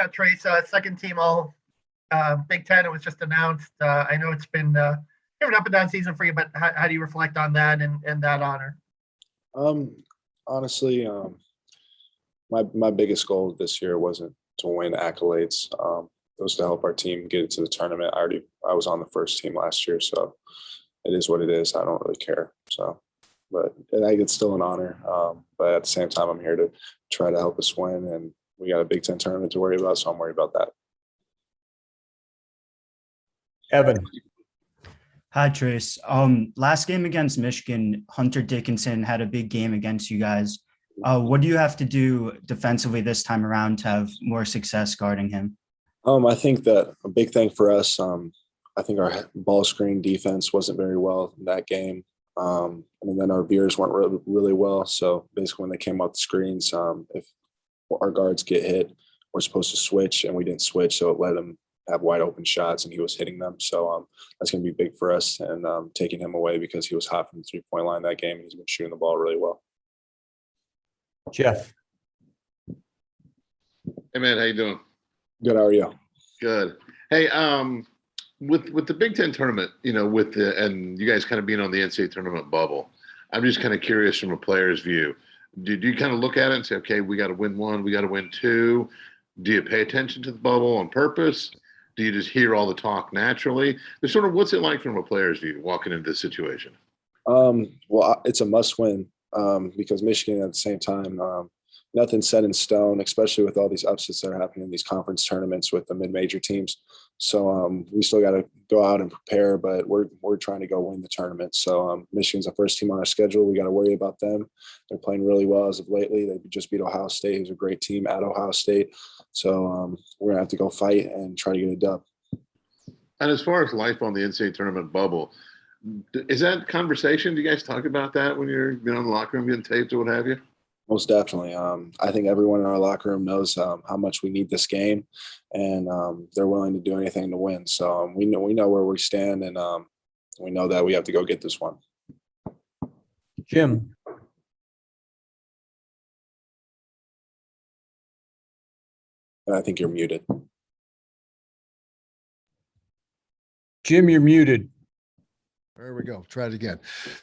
Yeah, Trayce, second team all Big Ten. It was just announced. I know it's been an up and down season for you, but how do you reflect on that and that honor? Honestly, my biggest goal this year wasn't to win accolades. It was to help our team get into the tournament. I was on the first team last year, so it is what it is. I don't really care. So, but I think it's still an honor. But at the same time, I'm here to try to help us win, and we got a Big Ten tournament to worry about, so I'm worried about that. Evan. Hi, Trayce. Last game against Michigan, Hunter Dickinson had a big game against you guys. What do you have to do defensively this time around to have more success guarding him? I think that a big thing for us, I think our ball screen defense wasn't very well in that game. And then our veers weren't really well. So basically when they came off the screens, if our guards get hit, we're supposed to switch, and we didn't switch. So it let him have wide open shots, and he was hitting them. So that's going to be big for us, and taking him away because he was hot from the three-point line that game. He's been shooting the ball really well. Jeff. Hey, man, how you doing? Good. How are you? Good. Hey, with the Big Ten tournament, and you guys kind of being on the NCAA tournament bubble, I'm just kind of curious from a player's view. Do you kind of look at it and say, okay, we got to win one, we got to win two? Do you pay attention to the bubble on purpose? Do you just hear all the talk naturally? It's sort of, what's it like from a player's view walking into this situation? Well, it's a must-win because Michigan at the same time, nothing's set in stone, especially with all these upsets that are happening in these conference tournaments with the mid-major teams. So we still got to go out and prepare, but we're trying to go win the tournament. So Michigan's the first team on our schedule. We got to worry about them. They're playing really well as of lately. They just beat Ohio State, who's a great team at Ohio State. So we're going to have to go fight and try to get a dub. And as far as life on the NCAA tournament bubble, is that conversation? Do you guys talk about that when you're in the locker room getting taped or what have you? Most definitely. I think everyone in our locker room knows how much we need this game, and they're willing to do anything to win. So we know where we stand, and we know that we have to go get this one. Jim. And I think you're muted. Jim, you're muted. There we go. Try it again.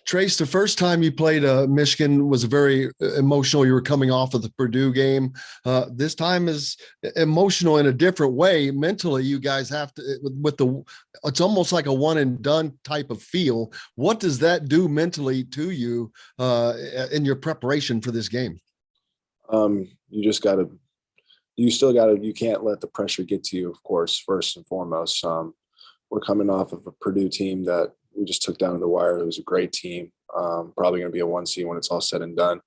Trayce, the first time you played Michigan was very emotional. You were coming off of the Purdue game. This time is emotional in a different way. Mentally, you guys have to, it's almost like a one and done type of feel. What does that do mentally to you in your preparation for this game? You can't let the pressure get to you, of course, first and foremost. We're coming off of a Purdue team that we just took down to the wire. It was a great team, probably going to be a 1 seed when it's all said and done.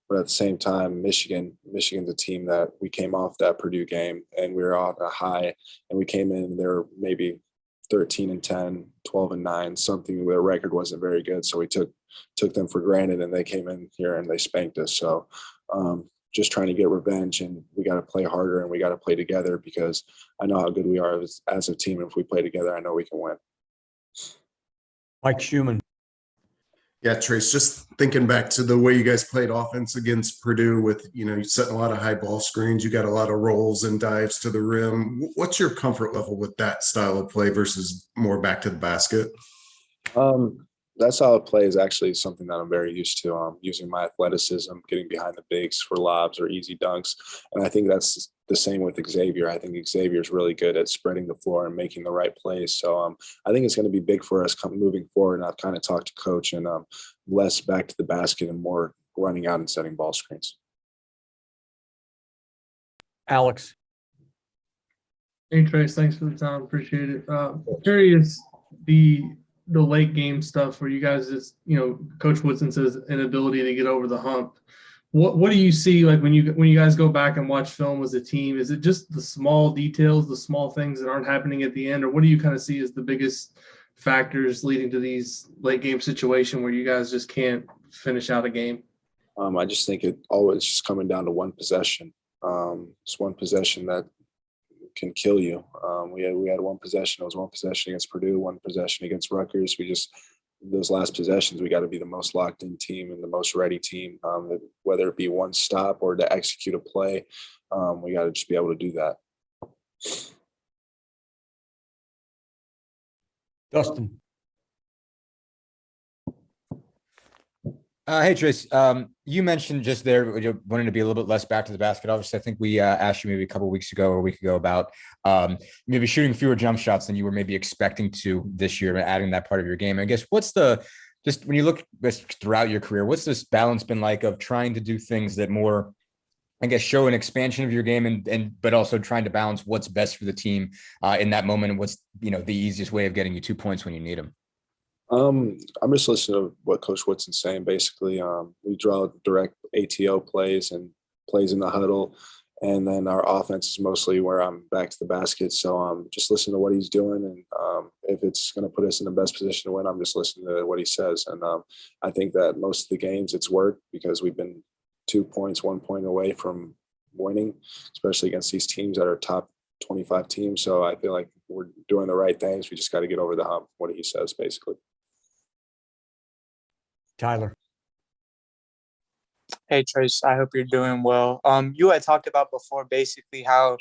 But at the same time, Michigan's a team that we came off that Purdue game, and we were on a high, and we came in and they were maybe 13-10, 12-9, something. Their record wasn't very good, so we took them for granted, and they came in here and they spanked us. So just trying to get revenge, and we got to play harder and we got to play together because I know how good we are as a team. And if we play together, I know we can win. Mike Schumann. Yeah, Trayce, just thinking back to the way you guys played offense against Purdue with, you setting a lot of high ball screens, you got a lot of rolls and dives to the rim. What's your comfort level with that style of play versus more back to the basket? That style of play is actually something that I'm very used to, using my athleticism, getting behind the bigs for lobs or easy dunks. And I think that's the same with Xavier. I think Xavier's really good at spreading the floor and making the right plays. So I think it's going to be big for us moving forward. And I've kind of talked to coach, and less back to the basket and more running out and setting ball screens. Alex. Hey, Trayce, thanks for the time. Appreciate it. Curious, the late game stuff where you guys just, Coach Woodson says inability to get over the hump. What do you see like when you guys go back and watch film as a team? Is it just the small details, the small things that aren't happening at the end, or what do you kind of see as the biggest factors leading to these late game situation where you guys just can't finish out a game? I just think it always just coming down to one possession. It's one possession that can kill you. We had one possession. It was one possession against Purdue, one possession against Rutgers. Those last possessions, we got to be the most locked in team and the most ready team, whether it be one stop or to execute a play. We got to just be able to do that. Dustin. Hey, Trayce. You mentioned just there you wanting to be a little bit less back to the basket. Obviously, I think we asked you maybe a couple of weeks ago or a week ago about maybe shooting fewer jump shots than you were maybe expecting to this year, adding that part of your game. I guess just when you look throughout your career, what's this balance been like of trying to do things that more, I guess, show an expansion of your game but also trying to balance what's best for the team in that moment and what's the easiest way of getting you 2 points when you need them? I'm just listening to what Coach Woodson's saying. Basically, we draw direct ATO plays and plays in the huddle, and then our offense is mostly where I'm back to the basket. So just listen to what he's doing, and if it's going to put us in the best position to win, I'm just listening to what he says. And I think that most of the games it's worked because we've been 2 points, 1 point away from winning, especially against these teams that are top 25 teams. So I feel like we're doing the right things. We just got to get over the hump, what he says, basically. Tyler. Hey Trayce, I hope you're doing well. You had talked about before basically how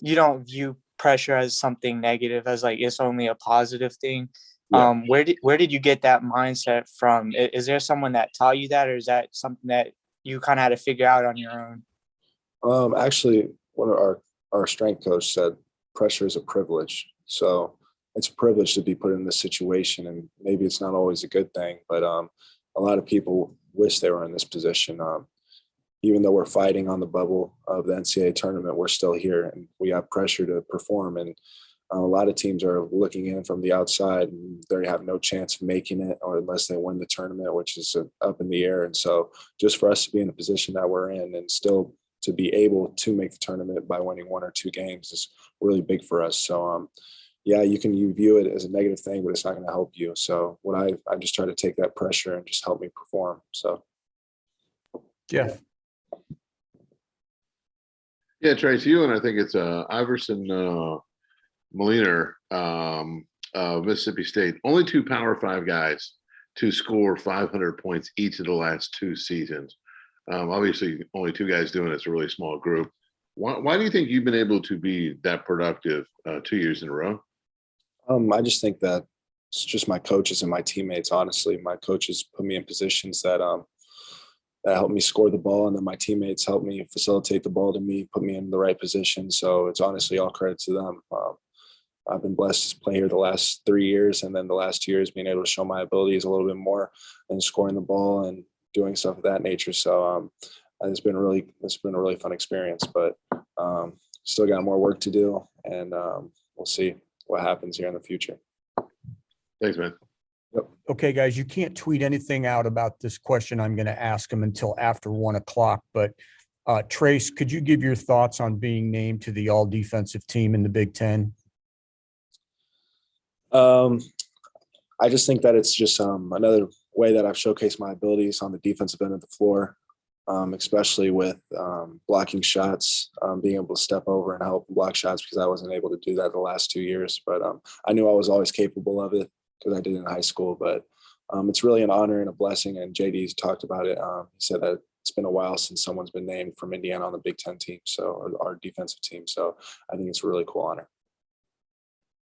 you don't view pressure as something negative, as like it's only a positive thing. Yeah. Where did you get that mindset from? Is there someone that taught you that, or is that something that you kind of had to figure out on your own? Actually, one of our strength coach said pressure is a privilege. So it's a privilege to be put in this situation, and maybe it's not always a good thing, but a lot of people wish they were in this position. Even though we're fighting on the bubble of the NCAA tournament, we're still here and we have pressure to perform. And a lot of teams are looking in from the outside and they have no chance of making it, or unless they win the tournament, which is up in the air. And so just for us to be in the position that we're in and still to be able to make the tournament by winning 1 or 2 games is really big for us. So, yeah, you view it as a negative thing, but it's not going to help you. So I just try to take that pressure and just help me perform. So, Jeff. Yeah, Trayce, you and I think it's Iverson Molina, Mississippi State. Only 2 Power 5 guys to score 500 points each of the last 2 seasons. Obviously, only 2 guys doing it's a really small group. Why do you think you've been able to be that productive 2 years in a row? I just think that it's just my coaches and my teammates. Honestly, my coaches put me in positions that help me score the ball, and then my teammates help me facilitate the ball to me, put me in the right position. So it's honestly all credit to them. I've been blessed to play here the last 3 years, and then the last 2 years being able to show my abilities a little bit more and scoring the ball and doing stuff of that nature. So it's been a really fun experience, but still got more work to do, and we'll see what happens here in the future. Thanks, man. Yep. Okay, guys, you can't tweet anything out about this question I'm going to ask him until after 1 o'clock. But Trayce, could you give your thoughts on being named to the all defensive team in the Big Ten? I just think that it's just another way that I've showcased my abilities on the defensive end of the floor, especially with blocking shots, being able to step over and help block shots, because I wasn't able to do that the last 2 years. But I knew I was always capable of it because I did in high school. But it's really an honor and a blessing. And JD's talked about it. He said that it's been a while since someone's been named from Indiana on the Big Ten team, so our defensive team. So I think it's a really cool honor.